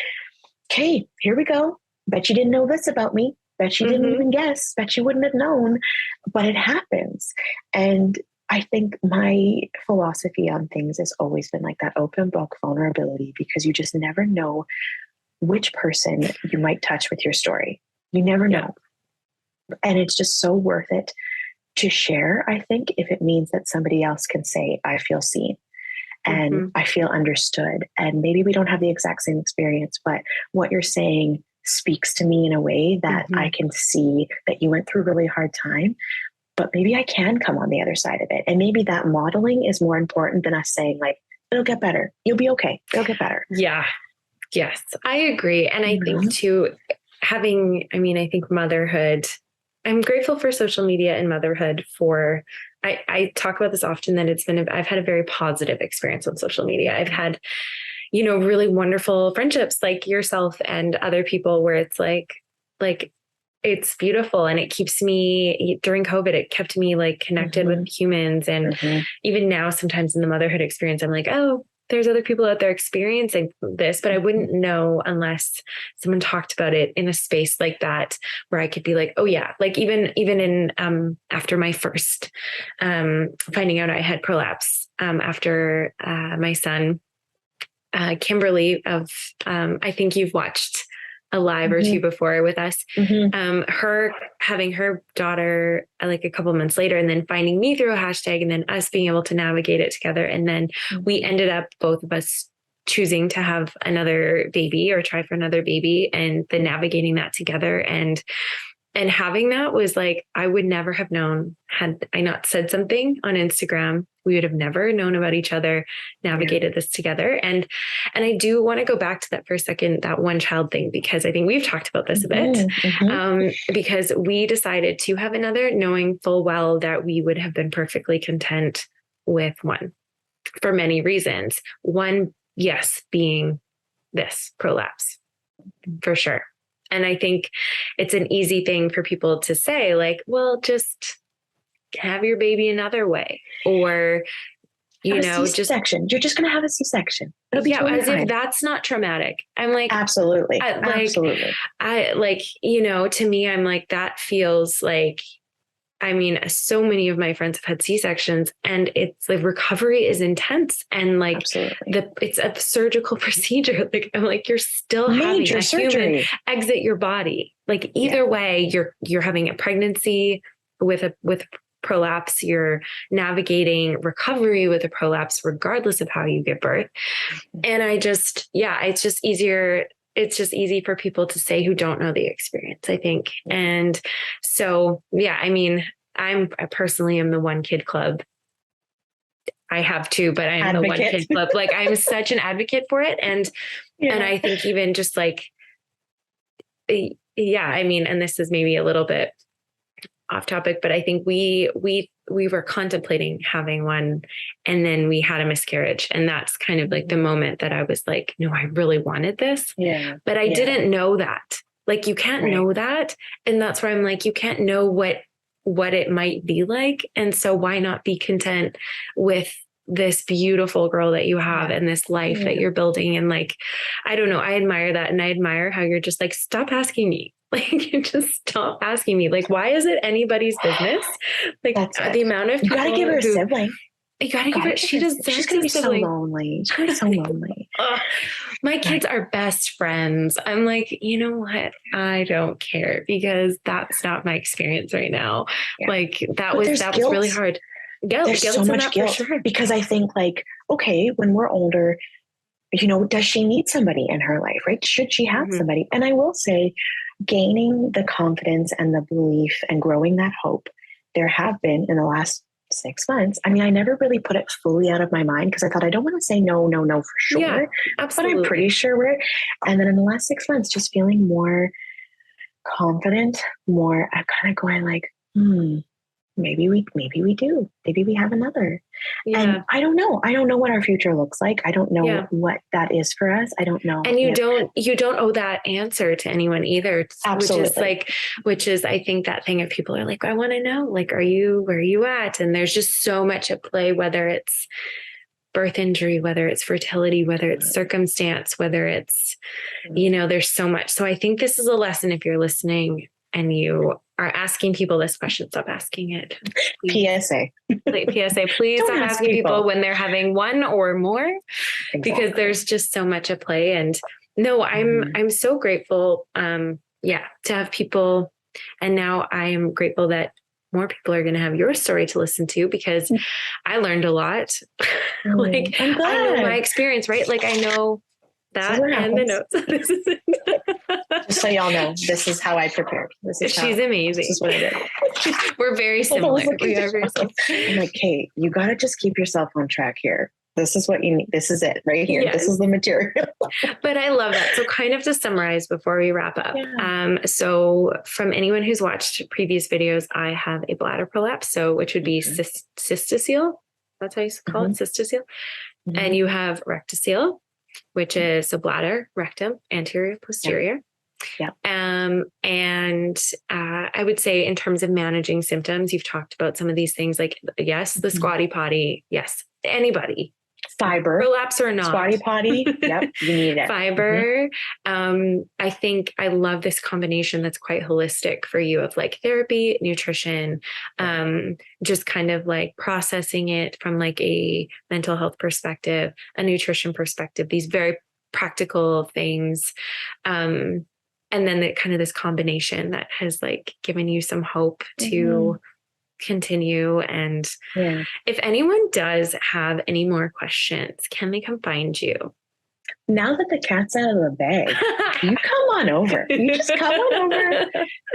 [SPEAKER 2] okay, here we go. Bet you didn't know this about me. Bet you didn't even guess. Bet you wouldn't have known, but it happens. And I think my philosophy on things has always been like that open book vulnerability because you just never know which person you might touch with your story. You never know. And it's just so worth it to share, I think, if it means that somebody else can say, I feel seen and I feel understood. And maybe we don't have the exact same experience, but what you're saying speaks to me in a way that I can see that you went through a really hard time, but maybe I can come on the other side of it. And maybe that modeling is more important than us saying like, it'll get better. You'll be okay. It'll get better.
[SPEAKER 1] Yeah. Yes, I agree. And I think too, I think motherhood, I'm grateful for social media and motherhood I talk about this often that I've had a very positive experience on social media. I've had, really wonderful friendships like yourself and other people where it's like it's beautiful. And it keeps me during COVID, it kept me like connected with humans. And even now, sometimes in the motherhood experience, I'm like, oh, there's other people out there experiencing this, but I wouldn't know unless someone talked about it in a space like that, where I could be like, oh yeah, like even in, after my first, finding out I had prolapse, after my son, Kimberly I think you've watched a live or two before with us, her having her daughter like a couple months later, and then finding me through a hashtag, and then us being able to navigate it together. And then we ended up, both of us, choosing to have another baby or try for another baby, and then navigating that together. And having that was like, I would never have known had I not said something on Instagram. We would have never known about each other, navigated this together. And I do want to go back to that for a second, that one child thing, because I think we've talked about this a bit, because we decided to have another, knowing full well that we would have been perfectly content with one for many reasons. One, yes, being this prolapse for sure. And I think it's an easy thing for people to say, like, well, just have your baby another way, or, you know,
[SPEAKER 2] C-section. You're just going to have a C-section. It'll be totally
[SPEAKER 1] as
[SPEAKER 2] fine.
[SPEAKER 1] If that's not traumatic. I'm like,
[SPEAKER 2] absolutely.
[SPEAKER 1] Absolutely. I like, you know, to me, I'm like, that feels like, I mean, so many of my friends have had C-sections, and it's like recovery is intense, and like it's a surgical procedure. Like, I'm like, you're still having a human exit your body. Like either way, you're having a pregnancy with prolapse, you're navigating recovery with a prolapse, regardless of how you give birth. And I just, it's just easier. It's just easy for people to say who don't know the experience, I think. And so, I mean, I personally am the one kid club. I have two, but I am the one kid club. Like, I'm such an advocate for it. And I think even just like, I mean, and this is maybe a little bit off topic, but I think we were contemplating having one, and then we had a miscarriage. And that's kind of like the moment that I was like, no, I really wanted this. But I didn't know that. Like, you can't know that. And that's where I'm like, you can't know what it might be like. And so why not be content with this beautiful girl that you have and this life that you're building? And like, I don't know, I admire that. And I admire how you're just like, stop asking me. Like, you just stop asking me. Like, why is it anybody's business? Like, the amount of people,
[SPEAKER 2] you gotta give her a sibling.
[SPEAKER 1] You gotta give her. She deserves
[SPEAKER 2] She's gonna be so lonely. She's gonna be so lonely.
[SPEAKER 1] My kids are best friends. I'm like, you know what? I don't care, because that's not my experience right now. Like that was really hard.
[SPEAKER 2] There's so much guilt, sure. Because I think like, okay, when we're older, you know, does she need somebody in her life, right? Should she have somebody? And I will say, gaining the confidence and the belief and growing that hope, there have been in the last 6 months. I mean, I never really put it fully out of my mind, because I thought I don't want to say no for sure. Yeah, absolutely. But I'm pretty sure and then in the last 6 months, just feeling more confident, more, I'm kind of going like, maybe we do. Maybe we have another. Yeah. And I don't know. I don't know what our future looks like. I don't know what that is for us. I don't know.
[SPEAKER 1] And you don't owe that answer to anyone either. Absolutely. Which is, I think that thing of people are like, I want to know, like, where are you at? And there's just so much at play, whether it's birth injury, whether it's fertility, whether it's circumstance, whether it's, you know, there's so much. So I think this is a lesson. If you're listening and you are asking people this question, stop asking it.
[SPEAKER 2] PSA.
[SPEAKER 1] Please stop asking people when they're having one or more, because there's just so much at play. And no, I'm so grateful, to have people. And now I am grateful that more people are going to have your story to listen to, because I learned a lot. Like, I know my experience, right? Like, I know that and the notes. This is it.
[SPEAKER 2] Just so y'all know, this is how I prepared.
[SPEAKER 1] She's amazing. This is what I did. We're very similar. We are very similar.
[SPEAKER 2] I'm like, Kate, you got to just keep yourself on track here. This is what you need. This is it right here. Yes. This is the material.
[SPEAKER 1] But I love that. So kind of to summarize before we wrap up. So from anyone who's watched previous videos, I have a bladder prolapse. So which would be cystocele. That's how you call it, cystocele. And you have rectocele, which is the bladder, rectum, anterior, posterior. Yeah. And I would say in terms of managing symptoms, you've talked about some of these things, like, yes, the squatty potty. Yes. Anybody
[SPEAKER 2] Fiber.
[SPEAKER 1] Relapse or not.
[SPEAKER 2] Squatty potty. Yep. You need it.
[SPEAKER 1] Fiber. I think I love this combination that's quite holistic for you of like therapy, nutrition, just kind of like processing it from like a mental health perspective, a nutrition perspective, these very practical things. And then kind of this combination that has like given you some hope to continue. And if anyone does have any more questions, can they come find you?
[SPEAKER 2] Now that the cat's out of the bag, you come on over. You just come on over.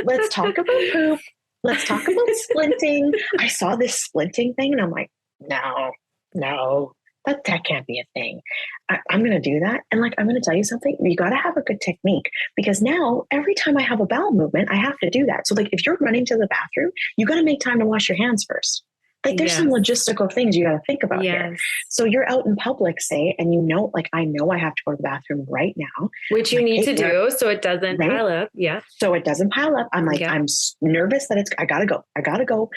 [SPEAKER 2] Let's talk about poop. Let's talk about splinting. I saw this splinting thing and I'm like, no, that can't be a thing. I'm going to do that. And like, I'm going to tell you something. You got to have a good technique, because now every time I have a bowel movement, I have to do that. So like, if you're running to the bathroom, you got to make time to wash your hands first. Like there's some logistical things you got to think about here. So you're out in public, say, and like I know I have to go to the bathroom right now.
[SPEAKER 1] Which you need to do so it doesn't pile up. Yeah.
[SPEAKER 2] So it doesn't pile up. I'm like, I'm nervous that I gotta go.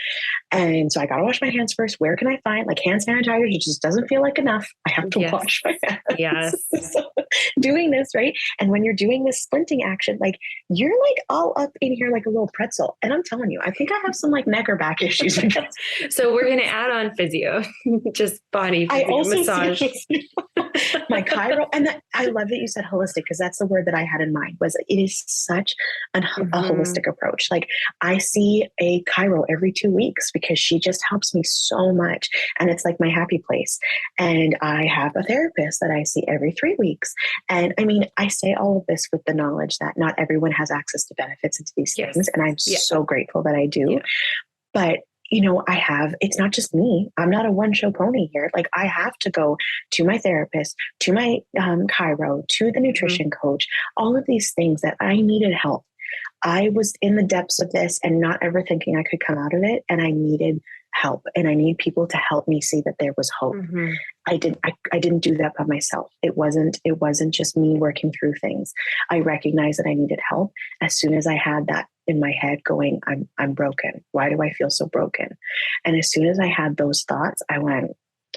[SPEAKER 2] And so I gotta wash my hands first. Where can I find like hand sanitizer? It just doesn't feel like enough. I have to wash my hands.
[SPEAKER 1] Yes.
[SPEAKER 2] So doing this, right? And when you're doing this splinting action, like you're like all up in here like a little pretzel. And I'm telling you, I think I have some like neck or back issues.
[SPEAKER 1] So we're going to add on physio, just body physio,
[SPEAKER 2] I also
[SPEAKER 1] massage.
[SPEAKER 2] My chiro. And I love that you said holistic, because that's the word that I had in mind. Was it is such a holistic approach. Like I see a chiro every 2 weeks because she just helps me so much. And it's like my happy place. And I have a therapist that I see every 3 weeks. And I mean, I say all of this with the knowledge that not everyone has access to benefits into these things. And I'm so grateful that I do. But it's not just me. I'm not a one-show pony here. Like I have to go to my therapist, to my chiro, to the nutrition coach, all of these things that I needed help. I was in the depths of this and not ever thinking I could come out of it. And I needed help, and I need people to help me see that there was hope. I didn't do that by myself. It wasn't just me working through things. I recognized that I needed help as soon as I had that in my head going, I'm broken. Why do I feel so broken? And as soon as I had those thoughts, I went,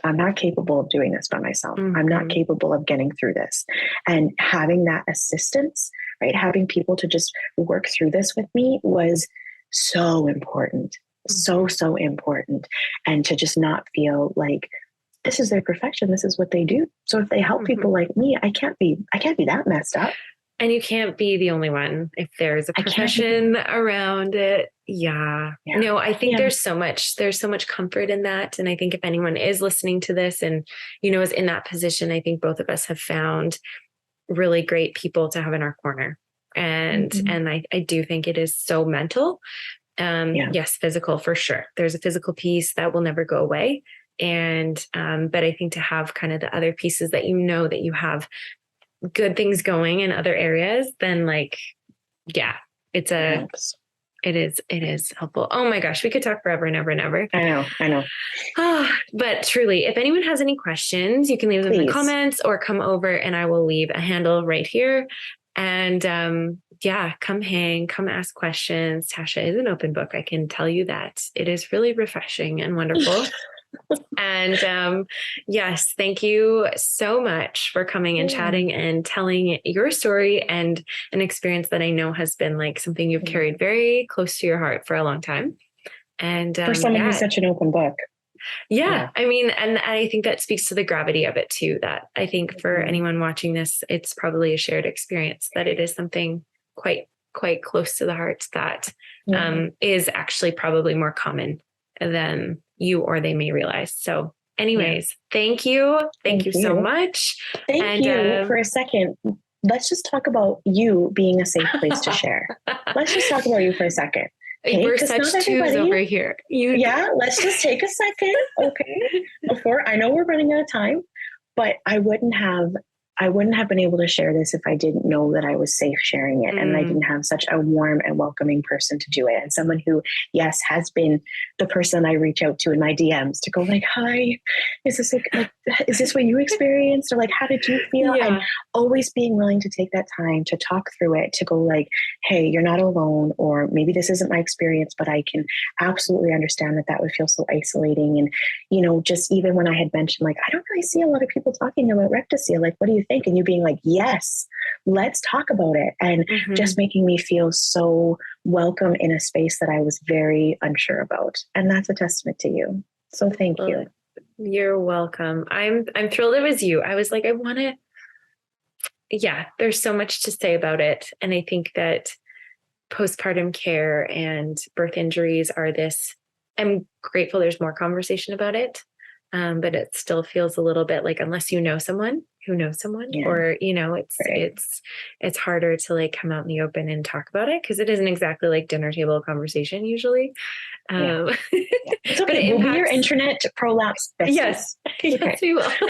[SPEAKER 2] I'm not capable of doing this by myself. I'm not capable of getting through this. And having that assistance, right? Having people to just work through this with me was so important. So important. And to just not feel like this is their profession. This is what they do. So if they help people like me, I can't be that messed up.
[SPEAKER 1] And you can't be the only one if there's a profession around it. No, I think there's so much comfort in that. And I think if anyone is listening to this and, is in that position, I think both of us have found really great people to have in our corner. And, and I do think it is so mental. Yes, physical for sure. There's a physical piece that will never go away. And, but I think to have kind of the other pieces that that you have good things going in other areas, then like, it is helpful. Oh my gosh, we could talk forever and ever and ever.
[SPEAKER 2] I know.
[SPEAKER 1] But truly, if anyone has any questions, you can leave them in the comments or come over and I will leave a handle right here. And come hang, come ask questions. Tasha is an open book. I can tell you that. It is really refreshing and wonderful. And yes, thank you so much for coming and chatting and telling your story and an experience that I know has been like something you've carried very close to your heart for a long time. And
[SPEAKER 2] for someone who's such an open book.
[SPEAKER 1] I mean, and I think that speaks to the gravity of it too, that I think for anyone watching this, it's probably a shared experience, that it is something quite close to the heart that is actually probably more common than you or they may realize. So anyways, thank you. Thank you so much.
[SPEAKER 2] Thank you for a second. Let's just talk about you being a safe place to share. Let's just talk about you for a second. Okay?
[SPEAKER 1] We're such twos over here.
[SPEAKER 2] Let's just take a second. Okay. Before, I know we're running out of time, but I wouldn't have been able to share this if I didn't know that I was safe sharing it. And I didn't have such a warm and welcoming person to do it. And someone who, yes, has been the person I reach out to in my DMs to go like, hi, is this what you experienced? Or like, how did you feel? And always being willing to take that time to talk through it, to go like, hey, you're not alone. Or maybe this isn't my experience, but I can absolutely understand that would feel so isolating. And, just even when I had mentioned, like, I don't really I see a lot of people talking about rectocele. Like, what do you think? And you being like, yes, let's talk about it. And just making me feel so welcome in a space that I was very unsure about. And that's a testament to you. So thank you.
[SPEAKER 1] You're welcome. I'm thrilled it was you. I was like, I want to, there's so much to say about it. And I think that postpartum care and birth injuries are this, I'm grateful there's more conversation about it. But it still feels a little bit like, unless you know someone who knows someone, or, it's harder to like come out in the open and talk about it, because it isn't exactly like dinner table conversation usually.
[SPEAKER 2] It's okay. We'll be your internet prolapse besties.
[SPEAKER 1] Yes. Yes, we will.